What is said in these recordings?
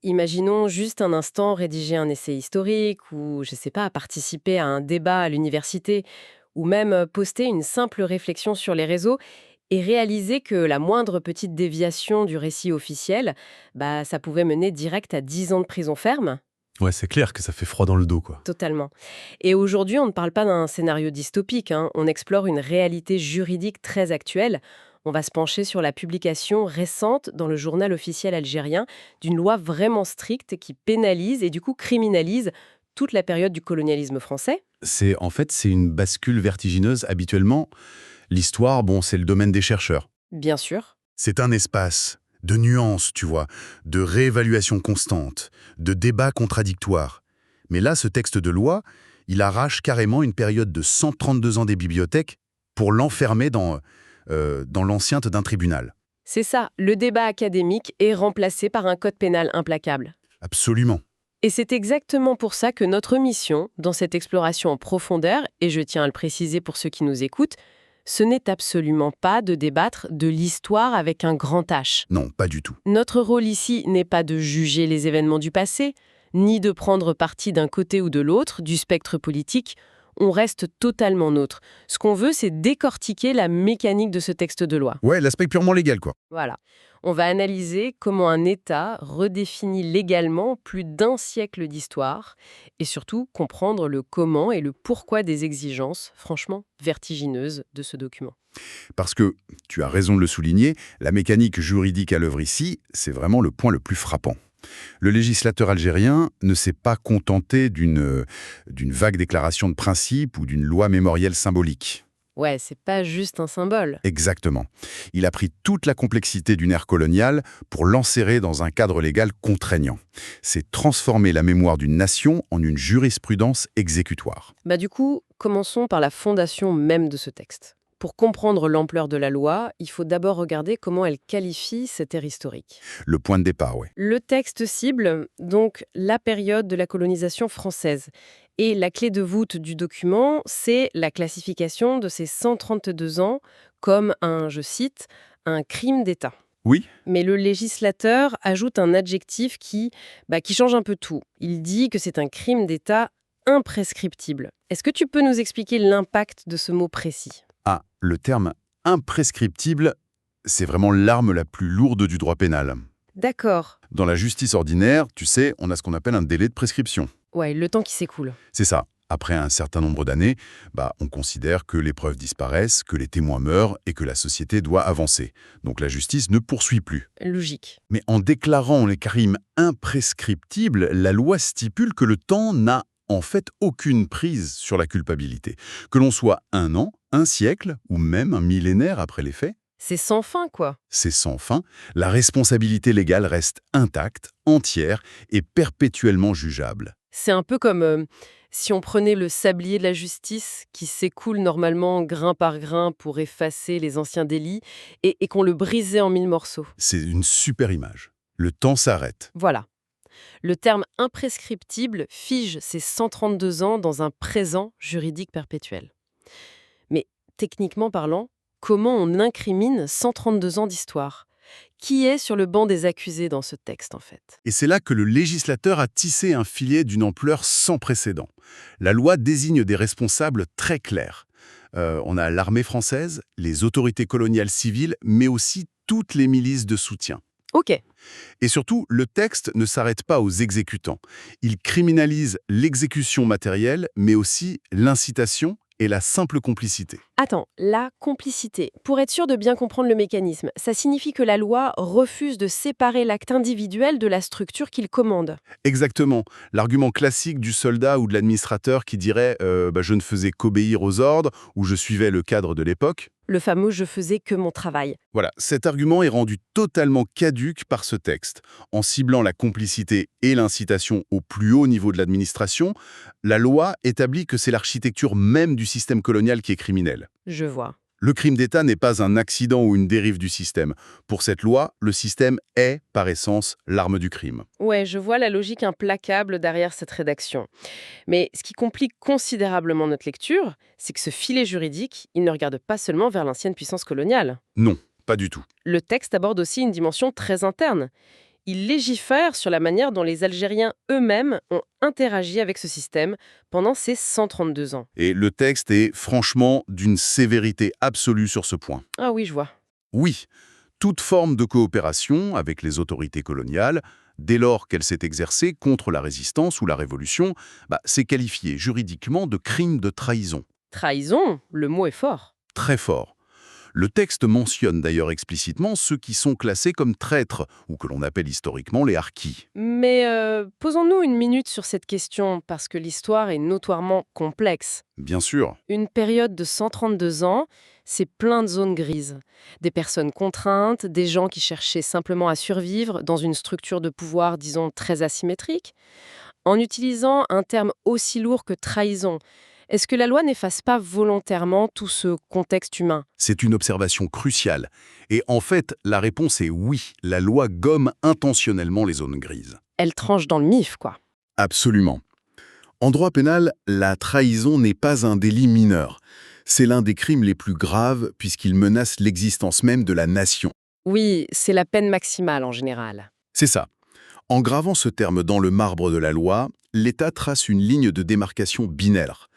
Imaginons juste un instant rédiger un essai historique ou, je sais pas, participer à un débat à l'université ou même poster une simple réflexion sur les réseaux et réaliser que la moindre petite déviation du récit officiel, ça pouvait mener direct à 10 ans de prison ferme. Ouais, c'est clair que ça fait froid dans le dos, quoi. Totalement. Et aujourd'hui, on ne parle pas d'un scénario dystopique, hein, on explore une réalité juridique très actuelle. On va se pencher sur la publication récente dans le journal officiel algérien d'une loi vraiment stricte qui pénalise et du coup criminalise toute la période du colonialisme français. C'est une bascule vertigineuse. Habituellement, l'histoire, bon, c'est le domaine des chercheurs. Bien sûr. C'est un espace de nuances, tu vois, de réévaluation constante, de débats contradictoires. Mais là, ce texte de loi, il arrache carrément une période de 132 ans des bibliothèques pour l'enfermer dans l'enceinte d'un tribunal. C'est ça, le débat académique est remplacé par un code pénal implacable. Absolument. Et c'est exactement pour ça que notre mission, dans cette exploration en profondeur, et je tiens à le préciser pour ceux qui nous écoutent, ce n'est absolument pas de débattre de l'histoire avec un grand H. Non, pas du tout. Notre rôle ici n'est pas de juger les événements du passé, ni de prendre parti d'un côté ou de l'autre du spectre politique. On reste totalement neutre. Ce qu'on veut, c'est décortiquer la mécanique de ce texte de loi. Ouais, l'aspect purement légal, quoi. Voilà. On va analyser comment un État redéfinit légalement plus d'un siècle d'histoire et surtout comprendre le comment et le pourquoi des exigences, franchement, vertigineuses de ce document. Parce que, tu as raison de le souligner, la mécanique juridique à l'œuvre ici, c'est vraiment le point le plus frappant. Le législateur algérien ne s'est pas contenté d'une vague déclaration de principe ou d'une loi mémorielle symbolique. Ouais, c'est pas juste un symbole. Exactement. Il a pris toute la complexité d'une ère coloniale pour l'enserrer dans un cadre légal contraignant. C'est transformer la mémoire d'une nation en une jurisprudence exécutoire. Du coup, commençons par la fondation même de ce texte. Pour comprendre l'ampleur de la loi, il faut d'abord regarder comment elle qualifie cette ère historique. Le point de départ, ouais. Le texte cible donc la période de la colonisation française. Et la clé de voûte du document, c'est la classification de ces 132 ans comme un, je cite, un crime d'État. Oui. Mais le législateur ajoute un adjectif qui change un peu tout. Il dit que c'est un crime d'État imprescriptible. Est-ce que tu peux nous expliquer l'impact de ce mot précis? Ah, le terme imprescriptible, c'est vraiment l'arme la plus lourde du droit pénal. D'accord. Dans la justice ordinaire, tu sais, on a ce qu'on appelle un délai de prescription. Ouais, le temps qui s'écoule. C'est ça. Après un certain nombre d'années, on considère que les preuves disparaissent, que les témoins meurent et que la société doit avancer. Donc la justice ne poursuit plus. Logique. Mais en déclarant les crimes imprescriptibles, la loi stipule que le temps n'a en fait aucune prise sur la culpabilité. Que l'on soit 1 an, 1 siècle ou même un millénaire après les faits, C'est sans fin, quoi. c'est sans fin, la responsabilité légale reste intacte, entière et perpétuellement jugeable. C'est un peu comme si on prenait le sablier de la justice qui s'écoule normalement grain par grain pour effacer les anciens délits et qu'on le brisait en 1000 morceaux. C'est une super image. Le temps s'arrête. Voilà. Le terme imprescriptible fige ces 132 ans dans un présent juridique perpétuel. Mais techniquement parlant, comment on incrimine 132 ans d'histoire? Qui est sur le banc des accusés dans ce texte, en fait? Et c'est là que le législateur a tissé un filet d'une ampleur sans précédent. La loi désigne des responsables très clairs. On a l'armée française, les autorités coloniales civiles, mais aussi toutes les milices de soutien. Ok. Et surtout, le texte ne s'arrête pas aux exécutants. Il criminalise l'exécution matérielle, mais aussi l'incitation et la simple complicité. Attends, la complicité. Pour être sûr de bien comprendre le mécanisme, ça signifie que la loi refuse de séparer l'acte individuel de la structure qu'il commande. Exactement. L'argument classique du soldat ou de l'administrateur qui dirait je ne faisais qu'obéir aux ordres » ou « je suivais le cadre de l'époque ». Le fameux «je faisais que mon travail». Voilà, cet argument est rendu totalement caduque par ce texte. En ciblant la complicité et l'incitation au plus haut niveau de l'administration, la loi établit que c'est l'architecture même du système colonial qui est criminelle. Je vois. Le crime d'État n'est pas un accident ou une dérive du système. Pour cette loi, le système est, par essence, l'arme du crime. Ouais, je vois la logique implacable derrière cette rédaction. Mais ce qui complique considérablement notre lecture, c'est que ce filet juridique, il ne regarde pas seulement vers l'ancienne puissance coloniale. Non, pas du tout. Le texte aborde aussi une dimension très interne. Il légifère sur la manière dont les Algériens eux-mêmes ont interagi avec ce système pendant ces 132 ans. Et le texte est franchement d'une sévérité absolue sur ce point. Ah oui, je vois. Oui, toute forme de coopération avec les autorités coloniales, dès lors qu'elle s'est exercée contre la résistance ou la révolution, c'est qualifié juridiquement de crime de trahison. Trahison, le mot est fort. Très fort. Le texte mentionne d'ailleurs explicitement ceux qui sont classés comme traîtres, ou que l'on appelle historiquement les harkis. Mais posons-nous une minute sur cette question, parce que l'histoire est notoirement complexe. Bien sûr, Une période de 132 ans, c'est plein de zones grises. Des personnes contraintes, des gens qui cherchaient simplement à survivre dans une structure de pouvoir, disons, très asymétrique. En utilisant un terme aussi lourd que trahison, est-ce que la loi n'efface pas volontairement tout ce contexte humain? c'est une observation cruciale. Et en fait, la réponse est oui, la loi gomme intentionnellement les zones grises. Elle tranche dans le mif, quoi. Absolument. En droit pénal, la trahison n'est pas un délit mineur. C'est l'un des crimes les plus graves puisqu'il menace l'existence même de la nation. Oui, c'est la peine maximale en général. C'est ça. En gravant ce terme dans le marbre de la loi, l'État trace une ligne de démarcation binaire.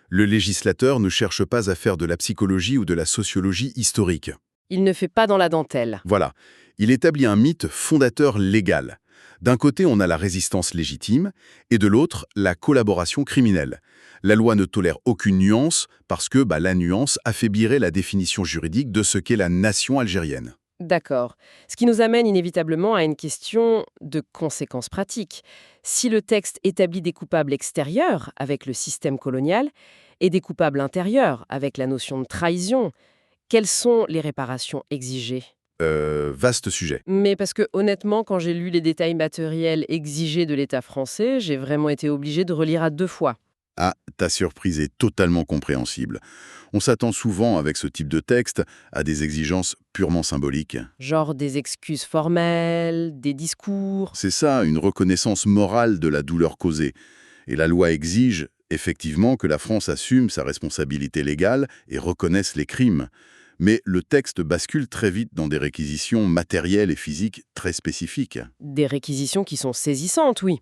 Le législateur ne cherche pas à faire de la psychologie ou de la sociologie historique. Il ne fait pas dans la dentelle. Voilà. Il établit un mythe fondateur légal. D'un côté, on a la résistance légitime, et de l'autre, la collaboration criminelle. La loi ne tolère aucune nuance, parce que la nuance affaiblirait la définition juridique de ce qu'est la nation algérienne. D'accord. Ce qui nous amène inévitablement à une question de conséquences pratiques. Si le texte établit des coupables extérieurs avec le système colonial et des coupables intérieurs avec la notion de trahison, quelles sont les réparations exigées? Vaste sujet. Mais parce que honnêtement, quand j'ai lu les détails matériels exigés de l'État français, j'ai vraiment été obligée de relire à 2 fois. Ah, ta surprise est totalement compréhensible. On s'attend souvent, avec ce type de texte, à des exigences purement symboliques. Genre des excuses formelles, des discours. C'est ça, une reconnaissance morale de la douleur causée. Et la loi exige, effectivement, que la France assume sa responsabilité légale et reconnaisse les crimes. Mais le texte bascule très vite dans des réquisitions matérielles et physiques très spécifiques. Des réquisitions qui sont saisissantes, oui.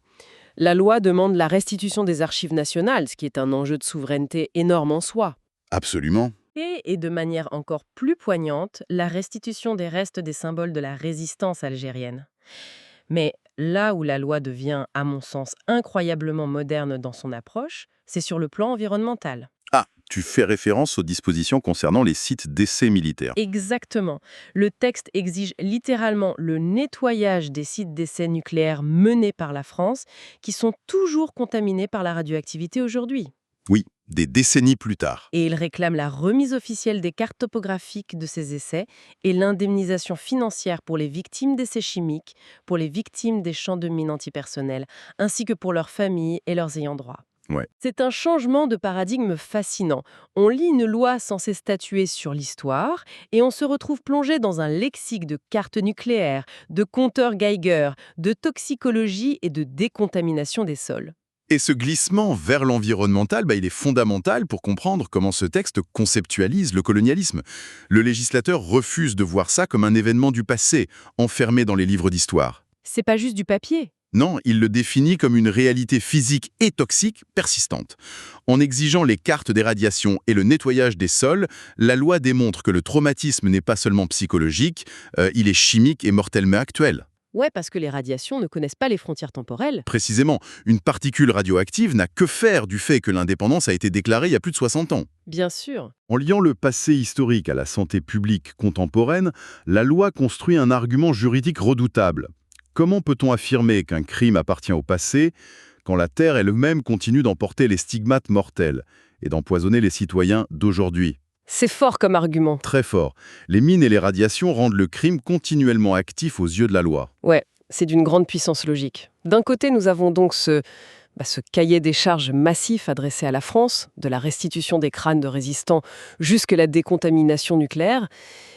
La loi demande la restitution des archives nationales, ce qui est un enjeu de souveraineté énorme en soi. Absolument. Et de manière encore plus poignante, la restitution des restes des symboles de la résistance algérienne. Mais là où la loi devient, à mon sens, incroyablement moderne dans son approche, c'est sur le plan environnemental. Ah, tu fais référence aux dispositions concernant les sites d'essais militaires. Exactement. Le texte exige littéralement le nettoyage des sites d'essais nucléaires menés par la France, qui sont toujours contaminés par la radioactivité aujourd'hui. Oui, des décennies plus tard. Et il réclame la remise officielle des cartes topographiques de ces essais et l'indemnisation financière pour les victimes d'essais chimiques, pour les victimes des champs de mines antipersonnelles, ainsi que pour leurs familles et leurs ayants droit. Ouais. C'est un changement de paradigme fascinant. On lit une loi censée statuer sur l'histoire et on se retrouve plongé dans un lexique de cartes nucléaires, de compteurs Geiger, de toxicologie et de décontamination des sols. Et ce glissement vers l'environnemental, il est fondamental pour comprendre comment ce texte conceptualise le colonialisme. Le législateur refuse de voir ça comme un événement du passé, enfermé dans les livres d'histoire. C'est pas juste du papier. Non, il le définit comme une réalité physique et toxique persistante. En exigeant les cartes des radiations et le nettoyage des sols, la loi démontre que le traumatisme n'est pas seulement psychologique, il est chimique et mortellement actuel. Ouais, parce que les radiations ne connaissent pas les frontières temporelles. Précisément, une particule radioactive n'a que faire du fait que l'indépendance a été déclarée il y a plus de 60 ans. Bien sûr. En liant le passé historique à la santé publique contemporaine, la loi construit un argument juridique redoutable. Comment peut-on affirmer qu'un crime appartient au passé quand la Terre elle-même continue d'emporter les stigmates mortels et d'empoisonner les citoyens d'aujourd'hui? C'est fort comme argument. Très fort. Les mines et les radiations rendent le crime continuellement actif aux yeux de la loi. Ouais, c'est d'une grande puissance logique. D'un côté, nous avons donc ce cahier des charges massif adressé à la France, de la restitution des crânes de résistants jusqu'à la décontamination nucléaire.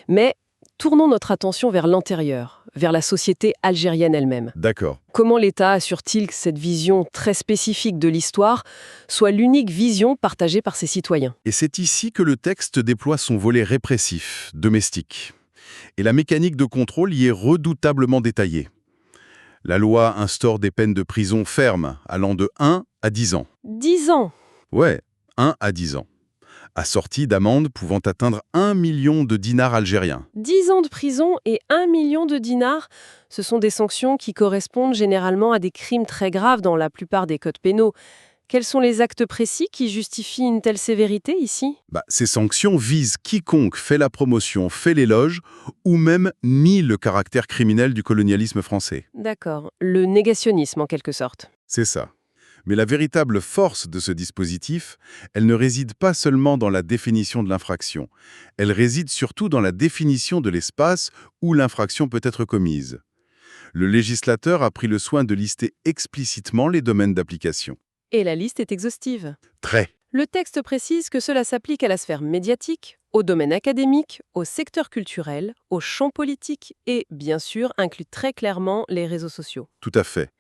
Mais tournons notre attention vers l'antérieur, vers la société algérienne elle-même. D'accord. Comment l'État assure-t-il que cette vision très spécifique de l'histoire soit l'unique vision partagée par ses citoyens? Et c'est ici que le texte déploie son volet répressif, domestique. Et la mécanique de contrôle y est redoutablement détaillée. La loi instaure des peines de prison fermes, allant de 1 à 10 ans. 10 ans! Ouais, 1 à 10 ans. Assorties d'amendes pouvant atteindre 1 million de dinars algériens. 10 ans de prison et 1 million de dinars, ce sont des sanctions qui correspondent généralement à des crimes très graves dans la plupart des codes pénaux. Quels sont les actes précis qui justifient une telle sévérité ici? Ces sanctions visent quiconque fait la promotion, fait l'éloge, ou même nie le caractère criminel du colonialisme français. D'accord, le négationnisme en quelque sorte. C'est ça. Mais la véritable force de ce dispositif, elle ne réside pas seulement dans la définition de l'infraction. Elle réside surtout dans la définition de l'espace où l'infraction peut être commise. Le législateur a pris le soin de lister explicitement les domaines d'application. Et la liste est exhaustive. Très. Le texte précise que cela s'applique à la sphère médiatique, au domaine académique, au secteur culturel, au champ politique et, bien sûr, inclut très clairement les réseaux sociaux. Tout à fait.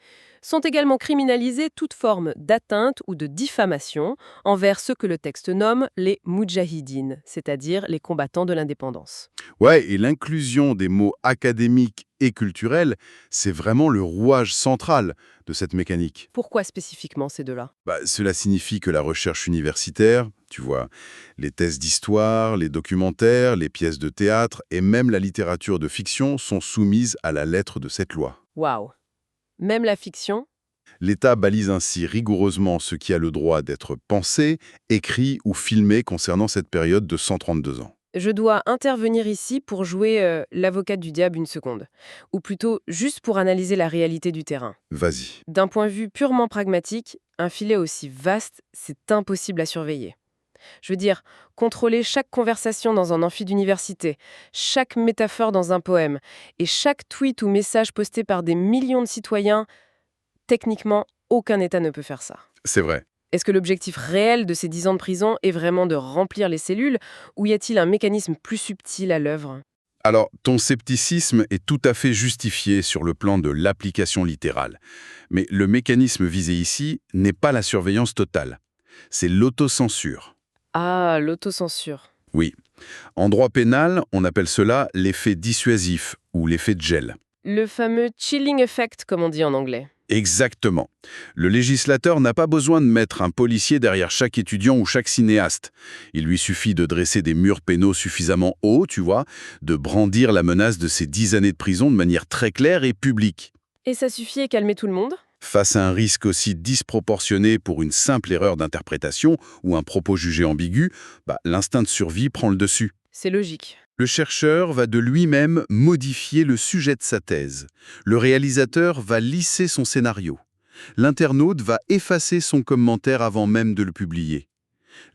Sont également criminalisées toute forme d'atteinte ou de diffamation envers ceux que le texte nomme les moudjahidines, c'est-à-dire les combattants de l'indépendance. Ouais, et l'inclusion des mots académiques et culturels, c'est vraiment le rouage central de cette mécanique. Pourquoi spécifiquement ces deux-là? Cela signifie que la recherche universitaire, tu vois, les thèses d'histoire, les documentaires, les pièces de théâtre et même la littérature de fiction sont soumises à la lettre de cette loi. Waouh! Même la fiction? L'État balise ainsi rigoureusement ce qui a le droit d'être pensé, écrit ou filmé concernant cette période de 132 ans. Je dois intervenir ici pour jouer l'avocate du diable une seconde. Ou plutôt, juste pour analyser la réalité du terrain. Vas-y. D'un point de vue purement pragmatique, un filet aussi vaste, c'est impossible à surveiller. Je veux dire, contrôler chaque conversation dans un amphi d'université, chaque métaphore dans un poème, et chaque tweet ou message posté par des millions de citoyens, techniquement, aucun État ne peut faire ça. C'est vrai. Est-ce que l'objectif réel de ces 10 ans de prison est vraiment de remplir les cellules, ou y a-t-il un mécanisme plus subtil à l'œuvre? Alors, ton scepticisme est tout à fait justifié sur le plan de l'application littérale. Mais le mécanisme visé ici n'est pas la surveillance totale. C'est l'autocensure. Ah, l'autocensure. Oui. En droit pénal, on appelle cela l'effet dissuasif ou l'effet de gel. Le fameux chilling effect, comme on dit en anglais. Exactement. Le législateur n'a pas besoin de mettre un policier derrière chaque étudiant ou chaque cinéaste. Il lui suffit de dresser des murs pénaux suffisamment hauts, tu vois, de brandir la menace de ces 10 années de prison de manière très claire et publique. Et ça suffit à calmer tout le monde? Face à un risque aussi disproportionné pour une simple erreur d'interprétation ou un propos jugé ambigu, l'instinct de survie prend le dessus. C'est logique. Le chercheur va de lui-même modifier le sujet de sa thèse. Le réalisateur va lisser son scénario. L'internaute va effacer son commentaire avant même de le publier.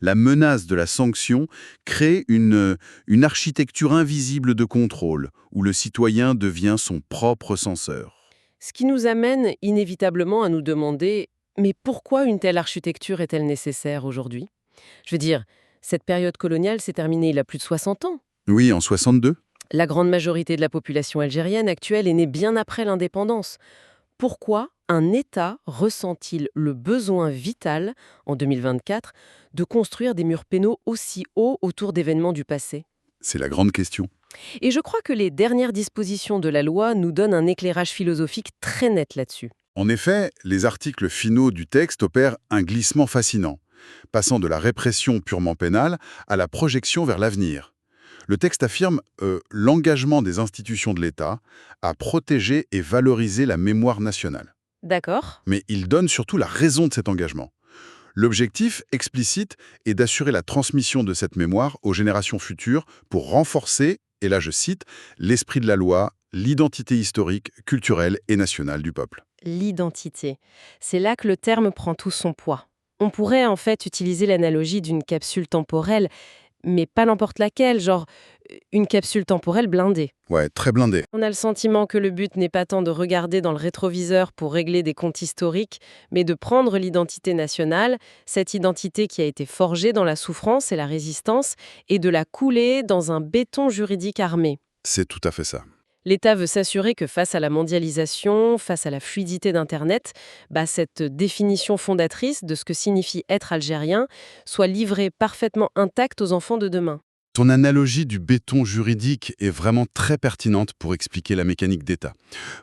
La menace de la sanction crée une architecture invisible de contrôle, où le citoyen devient son propre censeur. Ce qui nous amène inévitablement à nous demander, mais pourquoi une telle architecture est-elle nécessaire aujourd'hui? Je veux dire, cette période coloniale s'est terminée il y a plus de 60 ans. Oui, en 62. La grande majorité de la population algérienne actuelle est née bien après l'indépendance. Pourquoi un État ressent-il le besoin vital, en 2024, de construire des murs pénaux aussi hauts autour d'événements du passé? C'est la grande question. Et je crois que les dernières dispositions de la loi nous donnent un éclairage philosophique très net là-dessus. En effet, les articles finaux du texte opèrent un glissement fascinant, passant de la répression purement pénale à la projection vers l'avenir. Le texte affirme l'engagement des institutions de l'État à protéger et valoriser la mémoire nationale. D'accord? Mais il donne surtout la raison de cet engagement. L'objectif explicite est d'assurer la transmission de cette mémoire aux générations futures pour renforcer, et là je cite, l'esprit de la loi, l'identité historique, culturelle et nationale du peuple. L'identité. C'est là que le terme prend tout son poids. On pourrait en fait utiliser l'analogie d'une capsule temporelle, mais pas n'importe laquelle, genre une capsule temporelle blindée. Ouais, très blindé. On a le sentiment que le but n'est pas tant de regarder dans le rétroviseur pour régler des comptes historiques, mais de prendre l'identité nationale, cette identité qui a été forgée dans la souffrance et la résistance, et de la couler dans un béton juridique armé. C'est tout à fait ça. L'État veut s'assurer que face à la mondialisation, face à la fluidité d'Internet, cette définition fondatrice de ce que signifie être algérien soit livrée parfaitement intacte aux enfants de demain. Ton analogie du béton juridique est vraiment très pertinente pour expliquer la mécanique d'État.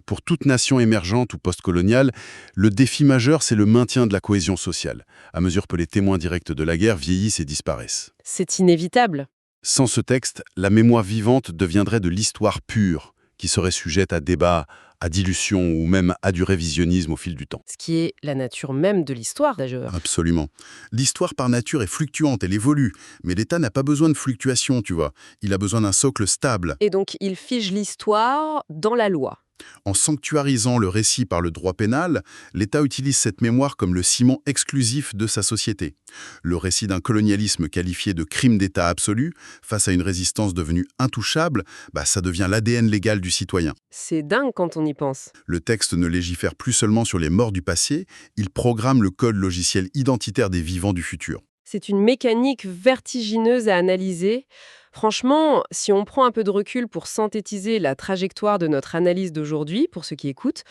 Pour toute nation émergente ou postcoloniale, le défi majeur, c'est le maintien de la cohésion sociale, à mesure que les témoins directs de la guerre vieillissent et disparaissent. C'est inévitable. Sans ce texte, la mémoire vivante deviendrait de l'histoire pure, qui serait sujette à débat, à dilution ou même à du révisionnisme au fil du temps. Ce qui est la nature même de l'histoire d'ailleurs. Absolument. L'histoire par nature est fluctuante, elle évolue, mais l'État n'a pas besoin de fluctuations, tu vois. Il a besoin d'un socle stable. Et donc il fige l'histoire dans la loi. En sanctuarisant le récit par le droit pénal, l'État utilise cette mémoire comme le ciment exclusif de sa société. Le récit d'un colonialisme qualifié de crime d'État absolu, face à une résistance devenue intouchable, ça devient l'ADN légal du citoyen. C'est dingue quand on y pense. Le texte ne légifère plus seulement sur les morts du passé, il programme le code logiciel identitaire des vivants du futur. C'est une mécanique vertigineuse à analyser. Franchement, si on prend un peu de recul pour synthétiser la trajectoire de notre analyse d'aujourd'hui, pour ceux qui écoutent,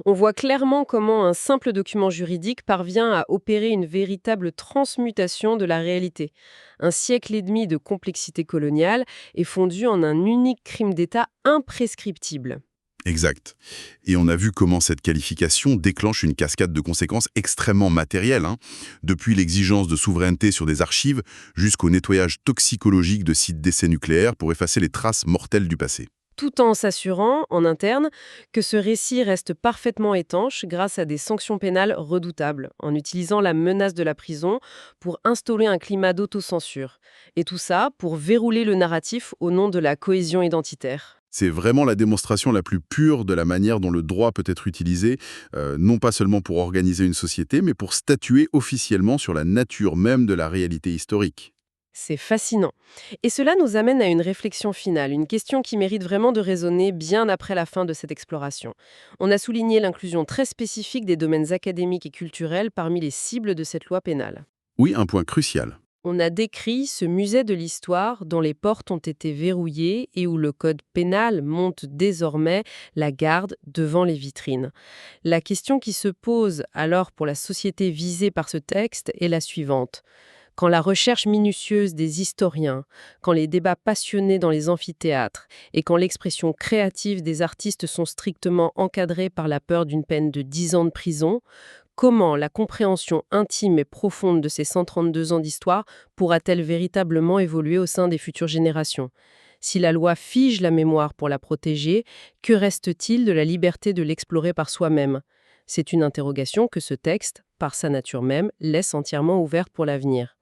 on voit clairement comment un simple document juridique parvient à opérer une véritable transmutation de la réalité. Un siècle et demi de complexité coloniale est fondu en un unique crime d'État imprescriptible. Exact. Et on a vu comment cette qualification déclenche une cascade de conséquences extrêmement matérielles, depuis l'exigence de souveraineté sur des archives jusqu'au nettoyage toxicologique de sites d'essais nucléaires pour effacer les traces mortelles du passé. Tout en s'assurant, en interne, que ce récit reste parfaitement étanche grâce à des sanctions pénales redoutables, en utilisant la menace de la prison pour instaurer un climat d'autocensure. Et tout ça pour verrouiller le narratif au nom de la cohésion identitaire. C'est vraiment la démonstration la plus pure de la manière dont le droit peut être utilisé, non pas seulement pour organiser une société, mais pour statuer officiellement sur la nature même de la réalité historique. C'est fascinant. Et cela nous amène à une réflexion finale, une question qui mérite vraiment de résonner bien après la fin de cette exploration. On a souligné l'inclusion très spécifique des domaines académiques et culturels parmi les cibles de cette loi pénale. Oui, un point crucial. On a décrit ce musée de l'histoire dont les portes ont été verrouillées et où le code pénal monte désormais la garde devant les vitrines. La question qui se pose alors pour la société visée par ce texte est la suivante. Quand la recherche minutieuse des historiens, quand les débats passionnés dans les amphithéâtres et quand l'expression créative des artistes sont strictement encadrés par la peur d'une peine de 10 ans de prison, comment la compréhension intime et profonde de ces 132 ans d'histoire pourra-t-elle véritablement évoluer au sein des futures générations ? Si la loi fige la mémoire pour la protéger, que reste-t-il de la liberté de l'explorer par soi-même ? C'est une interrogation que ce texte, par sa nature même, laisse entièrement ouverte pour l'avenir.